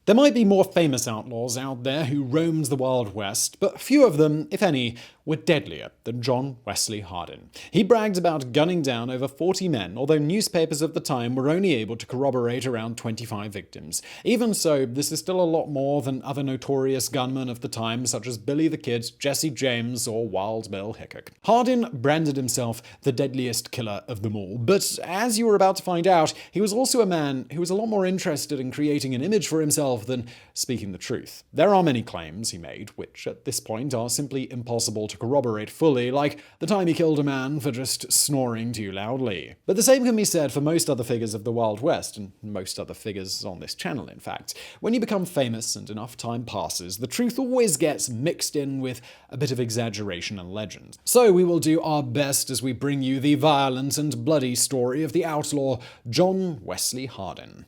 There might be more famous outlaws out there who roamed the Wild West, but few of them, if any, were deadlier than John Wesley Hardin. He bragged about gunning down over 40 men, although newspapers of the time were only able to corroborate around 25 victims. Even so, this is still a lot more than other notorious gunmen of the time, such as Billy the Kid, Jesse James, or Wild Bill Hickok. Hardin branded himself the deadliest killer of them all, but as you were about to find out, he was also a man who was a lot more interested in creating an image for himself than speaking the truth. There are many claims he made, which at this point are simply impossible to corroborate fully, like the time he killed a man for just snoring too loudly. But the same can be said for most other figures of the Wild West, and most other figures on this channel, in fact. When you become famous and enough time passes, the truth always gets mixed in with a bit of exaggeration and legend. So we will do our best as we bring you the violent and bloody story of the outlaw John Wesley Hardin.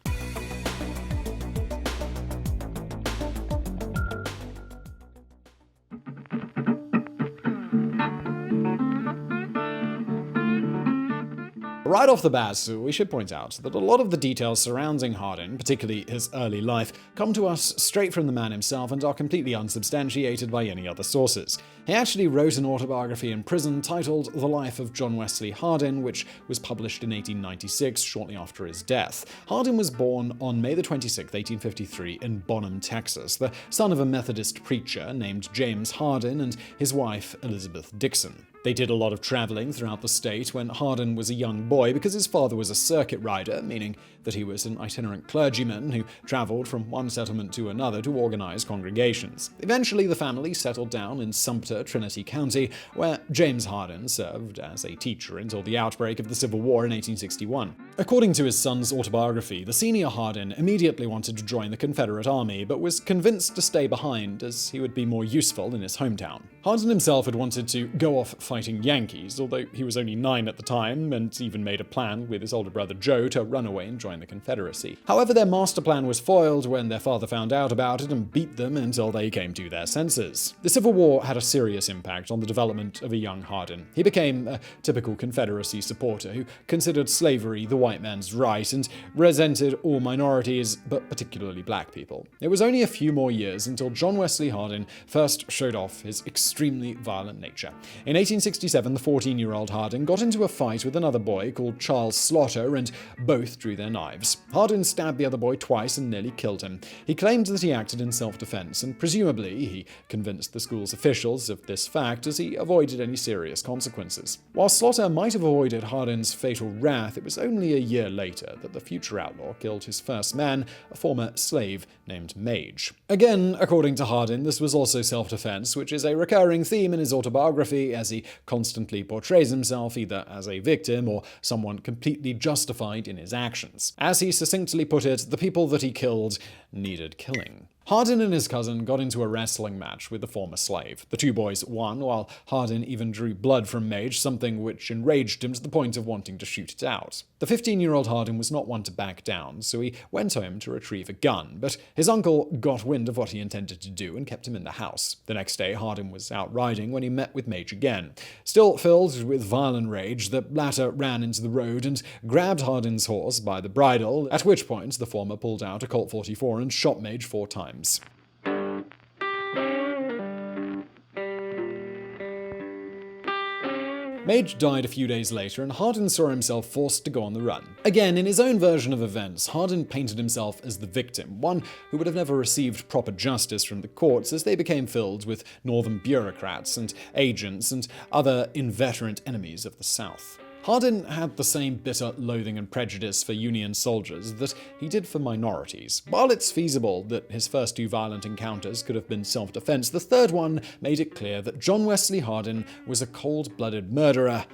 Right off the bat, we should point out that a lot of the details surrounding Hardin, particularly his early life, come to us straight from the man himself and are completely unsubstantiated by any other sources. He actually wrote an autobiography in prison titled The Life of John Wesley Hardin, which was published in 1896, shortly after his death. Hardin was born on May 26, 1853, in Bonham, Texas, the son of a Methodist preacher named James Hardin and his wife, Elizabeth Dixon. They did a lot of traveling throughout the state when Hardin was a young boy because his father was a circuit rider, meaning that he was an itinerant clergyman who traveled from one settlement to another to organize congregations. Eventually, the family settled down in Sumter, Trinity County, where James Hardin served as a teacher until the outbreak of the Civil War in 1861. According to his son's autobiography, the senior Hardin immediately wanted to join the Confederate Army, but was convinced to stay behind as he would be more useful in his hometown. Hardin himself had wanted to go off fighting Yankees, although he was only 9 at the time, and even made a plan with his older brother Joe to run away and join the Confederacy. However, their master plan was foiled when their father found out about it and beat them until they came to their senses. The Civil War had a serious impact on the development of a young Hardin. He became a typical Confederacy supporter who considered slavery the white man's right and resented all minorities, but particularly black people. It was only a few more years until John Wesley Hardin first showed off his extremely violent nature. In 1867, the 14-year-old Hardin got into a fight with another boy called Charles Slaughter, and both drew their knives. Hardin stabbed the other boy twice and nearly killed him. He claimed that he acted in self-defense, and presumably he convinced the school's officials of this fact as he avoided any serious consequences. While Slaughter might have avoided Hardin's fatal wrath, it was only a year later that the future outlaw killed his first man, a former slave named Mage. Again, according to Hardin, this was also self-defense, which is a recurring theme in his autobiography, as he constantly portrays himself either as a victim or someone completely justified in his actions. As he succinctly put it, the people that he killed needed killing. Hardin and his cousin got into a wrestling match with the former slave. The two boys won, while Hardin even drew blood from Mage, something which enraged him to the point of wanting to shoot it out. The 15-year-old Hardin was not one to back down, so he went home to retrieve a gun, but his uncle got wind of what he intended to do and kept him in the house. The next day, Hardin was out riding when he met with Mage again. Still filled with violent rage, the latter ran into the road and grabbed Hardin's horse by the bridle, at which point the former pulled out a Colt 44 and shot Mage 4 times. Mage died a few days later, and Hardin saw himself forced to go on the run. Again, in his own version of events, Hardin painted himself as the victim, one who would have never received proper justice from the courts as they became filled with northern bureaucrats and agents and other inveterate enemies of the South. Hardin had the same bitter loathing and prejudice for Union soldiers that he did for minorities. While it's feasible that his first 2 violent encounters could have been self-defense, the third one made it clear that John Wesley Hardin was a cold-blooded murderer,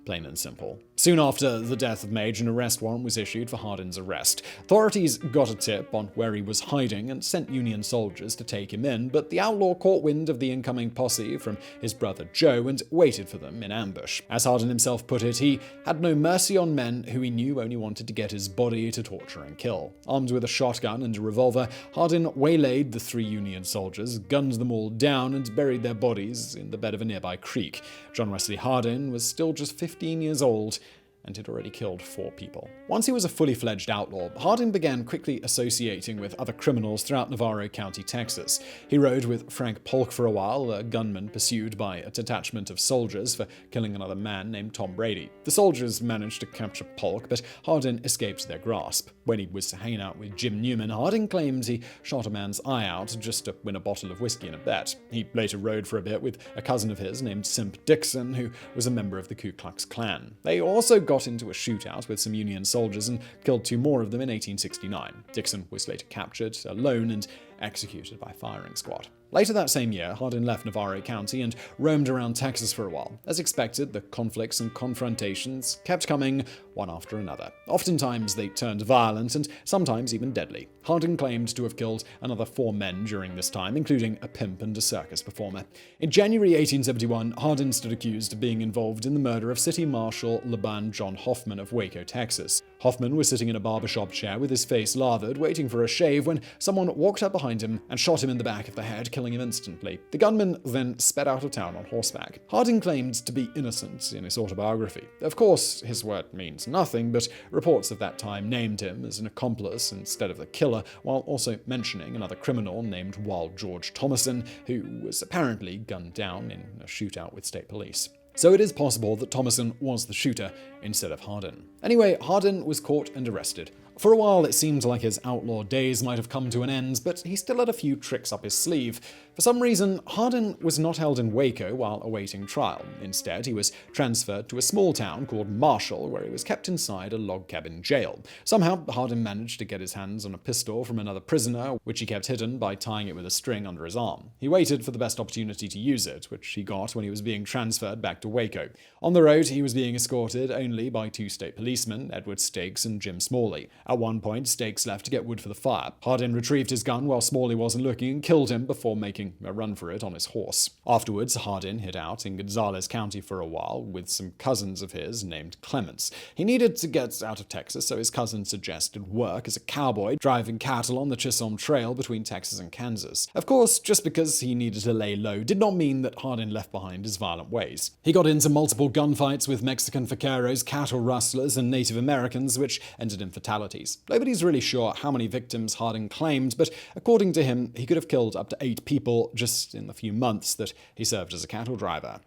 plain and simple. Soon after the death of Mage, an arrest warrant was issued for Hardin's arrest. Authorities got a tip on where he was hiding and sent Union soldiers to take him in, but the outlaw caught wind of the incoming posse from his brother Joe and waited for them in ambush. As Hardin himself put it, he had no mercy on men who he knew only wanted to get his body to torture and kill. Armed with a shotgun and a revolver, Hardin waylaid the 3 Union soldiers, gunned them all down, and buried their bodies in the bed of a nearby creek. John Wesley Hardin was still just 15 years old and he'd already killed 4 people. Once he was a fully fledged outlaw, Hardin began quickly associating with other criminals throughout Navarro County, Texas. He rode with Frank Polk for a while, a gunman pursued by a detachment of soldiers for killing another man named Tom Brady. The soldiers managed to capture Polk, but Hardin escaped their grasp. When he was hanging out with Jim Newman, Hardin claimed he shot a man's eye out just to win a bottle of whiskey in a bet. He later rode for a bit with a cousin of his named Simp Dixon, who was a member of the Ku Klux Klan. They also got into a shootout with some Union soldiers and killed 2 more of them in 1869. Dixon was later captured alone and executed by firing squad. Later that same year, Hardin left Navarro County and roamed around Texas for a while. As expected, the conflicts and confrontations kept coming one after another. Oftentimes they turned violent and sometimes even deadly. Hardin claimed to have killed another 4 men during this time, including a pimp and a circus performer. In January 1871, Hardin stood accused of being involved in the murder of City Marshal Laban John Hoffman of Waco, Texas. Hoffman was sitting in a barbershop chair with his face lathered, waiting for a shave, when someone walked up behind him and shot him in the back of the head, killing him instantly. The gunman then sped out of town on horseback. Hardin claimed to be innocent in his autobiography. Of course, his word means nothing, but reports of that time named him as an accomplice instead of the killer, while also mentioning another criminal named Wild George Thomason, who was apparently gunned down in a shootout with state police. So it is possible that Thomason was the shooter instead of Hardin. Anyway, Hardin was caught and arrested. For a while, it seemed like his outlaw days might have come to an end, but he still had a few tricks up his sleeve. For some reason, Hardin was not held in Waco while awaiting trial. Instead, he was transferred to a small town called Marshall, where he was kept inside a log cabin jail. Somehow, Hardin managed to get his hands on a pistol from another prisoner, which he kept hidden by tying it with a string under his arm. He waited for the best opportunity to use it, which he got when he was being transferred back to Waco. On the road, he was being escorted only by 2 state policemen, Edward Stakes and Jim Smalley. At one point, Stakes left to get wood for the fire. Hardin retrieved his gun while Smalley wasn't looking and killed him before making a run for it on his horse. Afterwards, Hardin hid out in Gonzales County for a while with some cousins of his named Clements. He needed to get out of Texas, so his cousin suggested work as a cowboy, driving cattle on the Chisholm Trail between Texas and Kansas. Of course, just because he needed to lay low did not mean that Hardin left behind his violent ways. He got into multiple gunfights with Mexican vaqueros, cattle rustlers, and Native Americans, which ended in fatalities. Nobody's really sure how many victims Hardin claimed, but according to him, he could have killed up to 8 people just in the few months that he served as a cattle driver.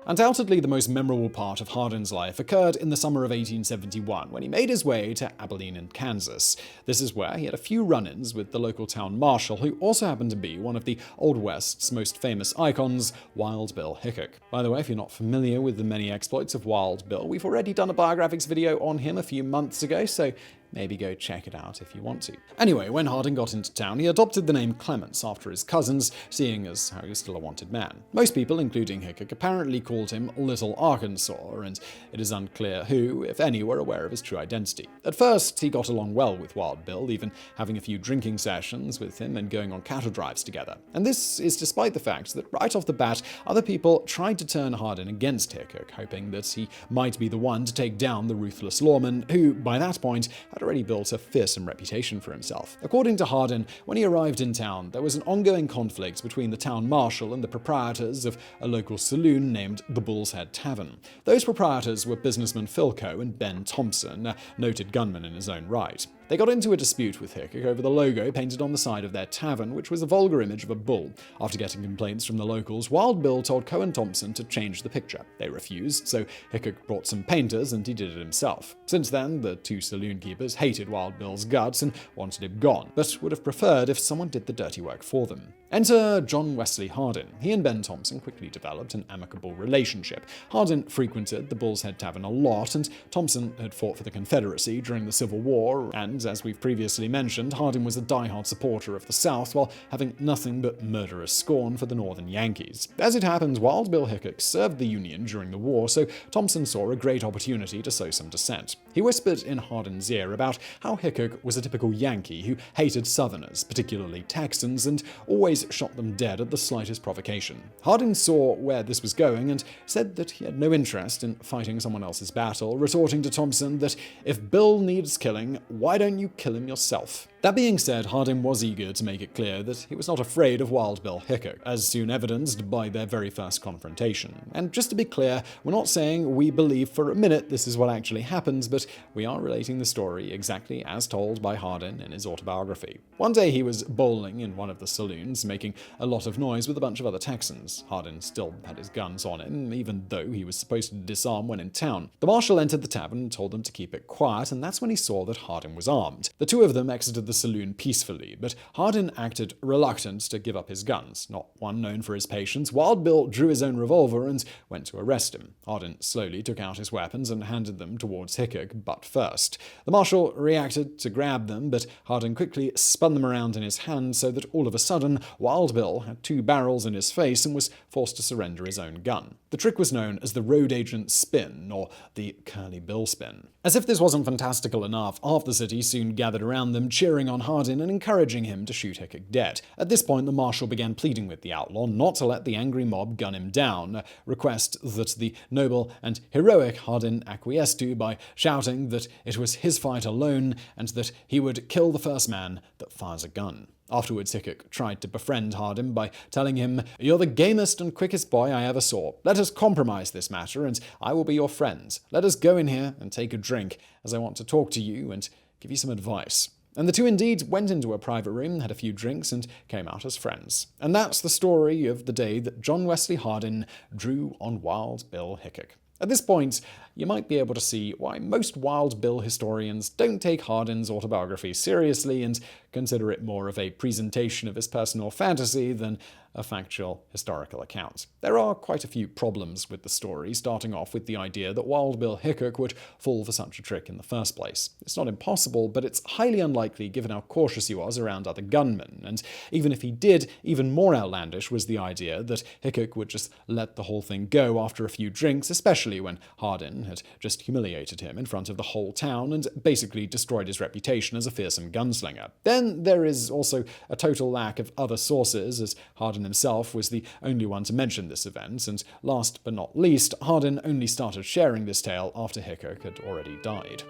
Undoubtedly, the most memorable part of Hardin's life occurred in the summer of 1871, when he made his way to Abilene in Kansas. This is where he had a few run-ins with the local town marshal, who also happened to be one of the Old West's most famous icons, Wild Bill Hickok. By the way, if you're not familiar with the many exploits of Wild Bill, we've already done a Biographics video on him a few months ago, so maybe go check it out if you want to. Anyway, when Hardin got into town, he adopted the name Clements after his cousins, seeing as how he was still a wanted man. Most people, including Hickok, apparently called him Little Arkansas, and it is unclear who, if any, were aware of his true identity. At first, he got along well with Wild Bill, even having a few drinking sessions with him and going on cattle drives together. And this is despite the fact that right off the bat, other people tried to turn Hardin against Hickok, hoping that he might be the one to take down the ruthless lawman, who, by that point, had already built a fearsome reputation for himself. According to Hardin, when he arrived in town, there was an ongoing conflict between the town marshal and the proprietors of a local saloon named the Bull's Head Tavern. Those proprietors were businessman Philco and Ben Thompson, a noted gunman in his own right. They got into a dispute with Hickok over the logo painted on the side of their tavern, which was a vulgar image of a bull. After getting complaints from the locals, Wild Bill told Coe and Thompson to change the picture. They refused, so Hickok brought some painters and he did it himself. Since then, the 2 saloon keepers hated Wild Bill's guts and wanted him gone, but would have preferred if someone did the dirty work for them. Enter John Wesley Hardin. He and Ben Thompson quickly developed an amicable relationship. Hardin frequented the Bull's Head Tavern a lot, and Thompson had fought for the Confederacy during the Civil War, and as we've previously mentioned, Hardin was a diehard supporter of the South while having nothing but murderous scorn for the Northern Yankees. As it happened, Wild Bill Hickok served the Union during the war, so Thompson saw a great opportunity to sow some dissent. He whispered in Hardin's ear about how Hickok was a typical Yankee who hated Southerners, particularly Texans, and always shot them dead at the slightest provocation. Hardin saw where this was going and said that he had no interest in fighting someone else's battle, retorting to Thompson that if Bill needs killing, why don't you kill him yourself? That being said, Hardin was eager to make it clear that he was not afraid of Wild Bill Hickok, as soon evidenced by their very first confrontation. And just to be clear, we're not saying we believe for a minute this is what actually happens, but we are relating the story exactly as told by Hardin in his autobiography. One day he was bowling in one of the saloons, making a lot of noise with a bunch of other Texans. Hardin still had his guns on him, even though he was supposed to disarm when in town. The marshal entered the tavern and told them to keep it quiet, and that's when he saw that Hardin was armed. The two of them exited the saloon peacefully, but Hardin acted reluctant to give up his guns. Not one known for his patience, Wild Bill drew his own revolver and went to arrest him. Hardin slowly took out his weapons and handed them towards Hickok, butt first. The marshal reacted to grab them, but Hardin quickly spun them around in his hand so that all of a sudden, Wild Bill had two barrels in his face and was forced to surrender his own gun. The trick was known as the road agent spin, or the curly bill spin. As if this wasn't fantastical enough, half the city soon gathered around them, cheering on Hardin and encouraging him to shoot Hickok dead. At this point, the marshal began pleading with the outlaw not to let the angry mob gun him down, a request that the noble and heroic Hardin acquiesced to by shouting that it was his fight alone and that he would kill the first man that fires a gun. Afterwards, Hickok tried to befriend Hardin by telling him, "You're the gamest and quickest boy I ever saw. Let us compromise this matter, and I will be your friend. Let us go in here and take a drink, as I want to talk to you and give you some advice." And the two indeed went into a private room, had a few drinks, and came out as friends. And that's the story of the day that John Wesley Hardin drew on Wild Bill Hickok. At this point, you might be able to see why most Wild Bill historians don't take Hardin's autobiography seriously and consider it more of a presentation of his personal fantasy than a factual historical account. There are quite a few problems with the story, starting off with the idea that Wild Bill Hickok would fall for such a trick in the first place. It's not impossible, but it's highly unlikely given how cautious he was around other gunmen, and even if he did, even more outlandish was the idea that Hickok would just let the whole thing go after a few drinks, especially when Hardin had just humiliated him in front of the whole town and basically destroyed his reputation as a fearsome gunslinger. Then there is also a total lack of other sources, as Hardin himself was the only one to mention this event, and last but not least, Hardin only started sharing this tale after Hickok had already died.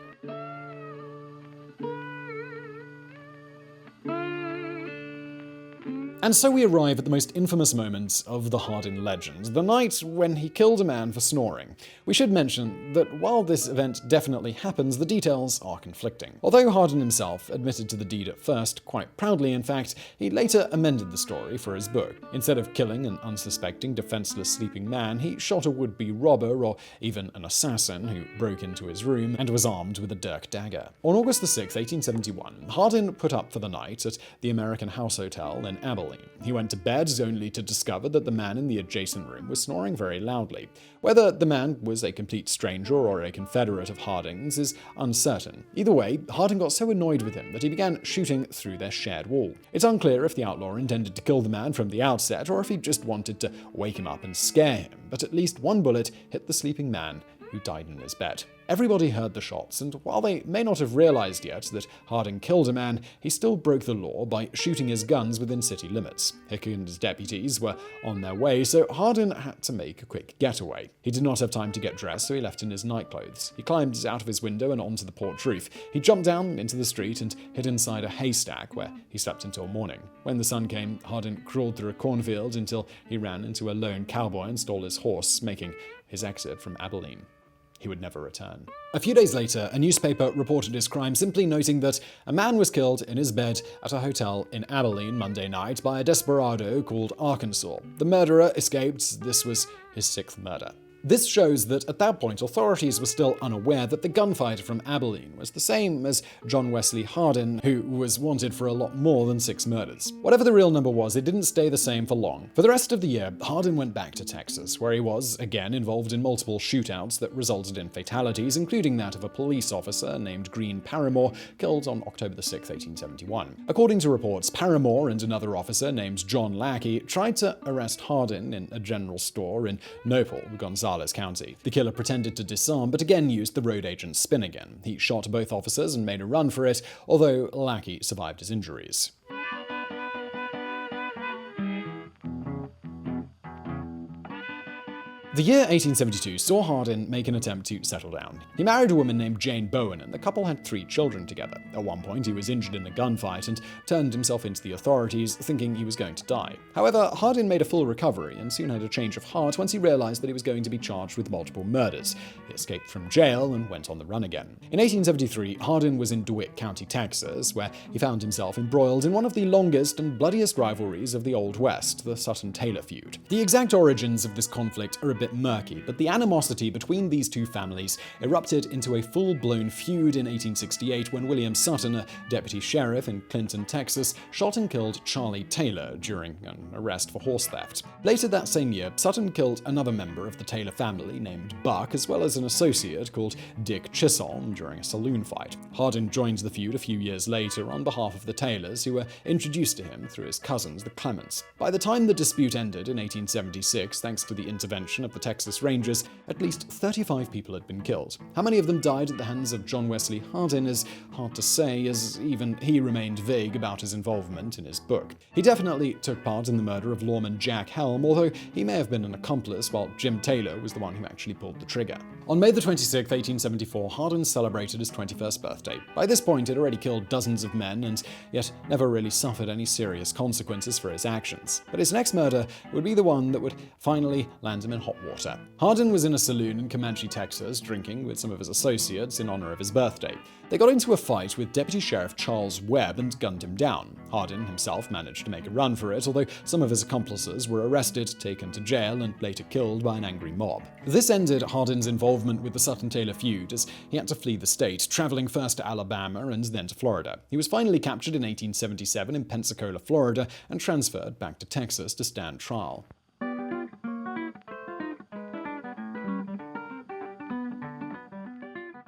And so we arrive at the most infamous moment of the Hardin legend, the night when he killed a man for snoring. We should mention that while this event definitely happens, the details are conflicting. Although Hardin himself admitted to the deed at first, quite proudly in fact, he later amended the story for his book. Instead of killing an unsuspecting, defenseless sleeping man, he shot a would-be robber or even an assassin who broke into his room and was armed with a dirk dagger. On August 6, 1871, Hardin put up for the night at the American House Hotel in Abilene. He went to bed only to discover that the man in the adjacent room was snoring very loudly. Whether the man was a complete stranger or a confederate of Hardin's is uncertain. Either way, Hardin got so annoyed with him that he began shooting through their shared wall. It's unclear if the outlaw intended to kill the man from the outset or if he just wanted to wake him up and scare him, but at least one bullet hit the sleeping man, who died in his bed. Everybody heard the shots, and while they may not have realized yet that Hardin killed a man, he still broke the law by shooting his guns within city limits. Hickok and his deputies were on their way, so Hardin had to make a quick getaway. He did not have time to get dressed, so he left in his nightclothes. He climbed out of his window and onto the porch roof. He jumped down into the street and hid inside a haystack, where he slept until morning. When the sun came, Hardin crawled through a cornfield until he ran into a lone cowboy and stole his horse, making his exit from Abilene. He would never return. A few days later, a newspaper reported his crime, simply noting that a man was killed in his bed at a hotel in Abilene Monday night by a desperado called Arkansas. The murderer escaped. This was his sixth murder. This shows that at that point, authorities were still unaware that the gunfighter from Abilene was the same as John Wesley Hardin, who was wanted for a lot more than 6 murders. Whatever the real number was, it didn't stay the same for long. For the rest of the year, Hardin went back to Texas, where he was, again, involved in multiple shootouts that resulted in fatalities, including that of a police officer named Green Paramore, killed on October 6, 1871. According to reports, Paramore and another officer named John Lackey tried to arrest Hardin in a general store in Nopal, Gonzales County. The killer pretended to disarm, but again used the road agent's spin again. He shot both officers and made a run for it, although Lackey survived his injuries. The year 1872 saw Hardin make an attempt to settle down. He married a woman named Jane Bowen, and the couple had 3 children together. At one point, he was injured in a gunfight and turned himself into the authorities, thinking he was going to die. However, Hardin made a full recovery and soon had a change of heart once he realized that he was going to be charged with multiple murders. He escaped from jail and went on the run again. In 1873, Hardin was in DeWitt County, Texas, where he found himself embroiled in one of the longest and bloodiest rivalries of the Old West, the Sutton-Taylor feud. The exact origins of this conflict are a bit murky, but the animosity between these two families erupted into a full-blown feud in 1868 when William Sutton, a deputy sheriff in Clinton, Texas, shot and killed Charlie Taylor during an arrest for horse theft. Later that same year, Sutton killed another member of the Taylor family named Buck, as well as an associate called Dick Chisholm during a saloon fight. Hardin joined the feud a few years later on behalf of the Taylors, who were introduced to him through his cousins, the Clements. By the time the dispute ended in 1876, thanks to the intervention of the Texas Rangers, at least 35 people had been killed. How many of them died at the hands of John Wesley Hardin is hard to say, as even he remained vague about his involvement in his book. He definitely took part in the murder of lawman Jack Helm, although he may have been an accomplice, while Jim Taylor was the one who actually pulled the trigger. On May 26, 1874, Hardin celebrated his 21st birthday. By this point, he'd already killed dozens of men, and yet never really suffered any serious consequences for his actions. But his next murder would be the one that would finally land him in hot water. Hardin was in a saloon in Comanche, Texas, drinking with some of his associates in honor of his birthday. They got into a fight with Deputy Sheriff Charles Webb and gunned him down. Hardin himself managed to make a run for it, although some of his accomplices were arrested, taken to jail, and later killed by an angry mob. This ended Hardin's involvement with the Sutton-Taylor feud, as he had to flee the state, traveling first to Alabama and then to Florida. He was finally captured in 1877 in Pensacola, Florida, and transferred back to Texas to stand trial.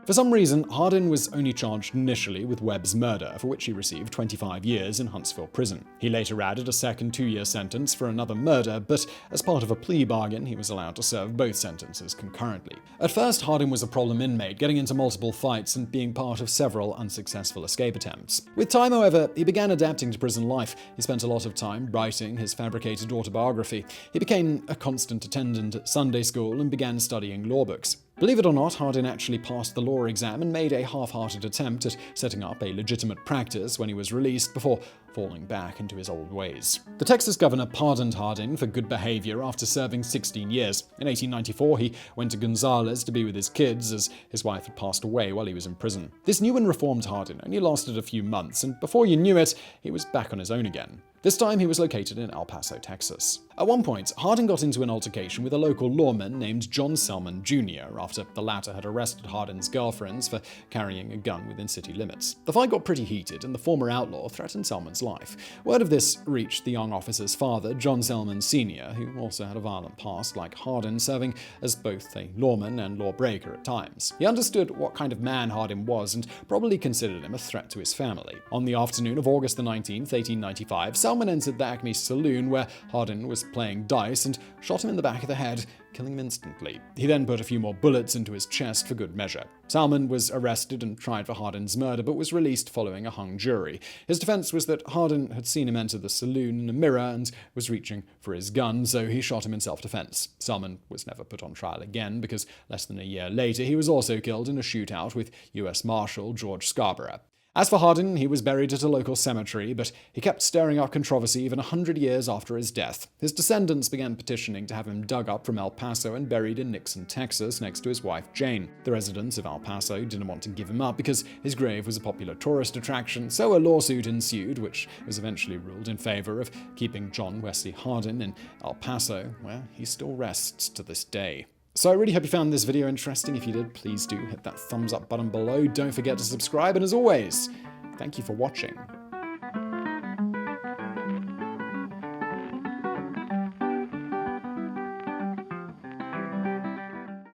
For some reason, Hardin was only charged initially with Webb's murder, for which he received 25 years in Huntsville prison. He later added a second 2-year sentence for another murder, but as part of a plea bargain, he was allowed to serve both sentences concurrently. At first, Hardin was a problem inmate, getting into multiple fights and being part of several unsuccessful escape attempts. With time, however, he began adapting to prison life. He spent a lot of time writing his fabricated autobiography. He became a constant attendant at Sunday school and began studying law books. Believe it or not, Hardin actually passed the law exam and made a half-hearted attempt at setting up a legitimate practice when he was released before falling back into his old ways. The Texas governor pardoned Hardin for good behavior after serving 16 years. In 1894, he went to Gonzales to be with his kids, as his wife had passed away while he was in prison. This new and reformed Hardin only lasted a few months, and before you knew it, he was back on his own again. This time, he was located in El Paso, Texas. At one point, Hardin got into an altercation with a local lawman named John Selman Jr. after the latter had arrested Hardin's girlfriends for carrying a gun within city limits. The fight got pretty heated, and the former outlaw threatened Selman's life. Word of this reached the young officer's father, John Selman Sr., who also had a violent past like Hardin, serving as both a lawman and lawbreaker at times. He understood what kind of man Hardin was and probably considered him a threat to his family. On the afternoon of August 19, 1895, Selman entered the Acme Saloon where Hardin was playing dice and shot him in the back of the head, killing him instantly. He then put a few more bullets into his chest for good measure. Salmon was arrested and tried for Hardin's murder, but was released following a hung jury. His defense was that Hardin had seen him enter the saloon in a mirror and was reaching for his gun, so he shot him in self-defense. Salmon was never put on trial again because less than a year later he was also killed in a shootout with U.S. Marshal George Scarborough. As for Hardin, he was buried at a local cemetery, but he kept stirring up controversy even 100 years after his death. His descendants began petitioning to have him dug up from El Paso and buried in Nixon, Texas, next to his wife Jane. The residents of El Paso didn't want to give him up because his grave was a popular tourist attraction, so a lawsuit ensued, which was eventually ruled in favor of keeping John Wesley Hardin in El Paso, where he still rests to this day. So I really hope you found this video interesting. If you did, please do hit that thumbs up button below. Don't forget to subscribe, and as always, thank you for watching.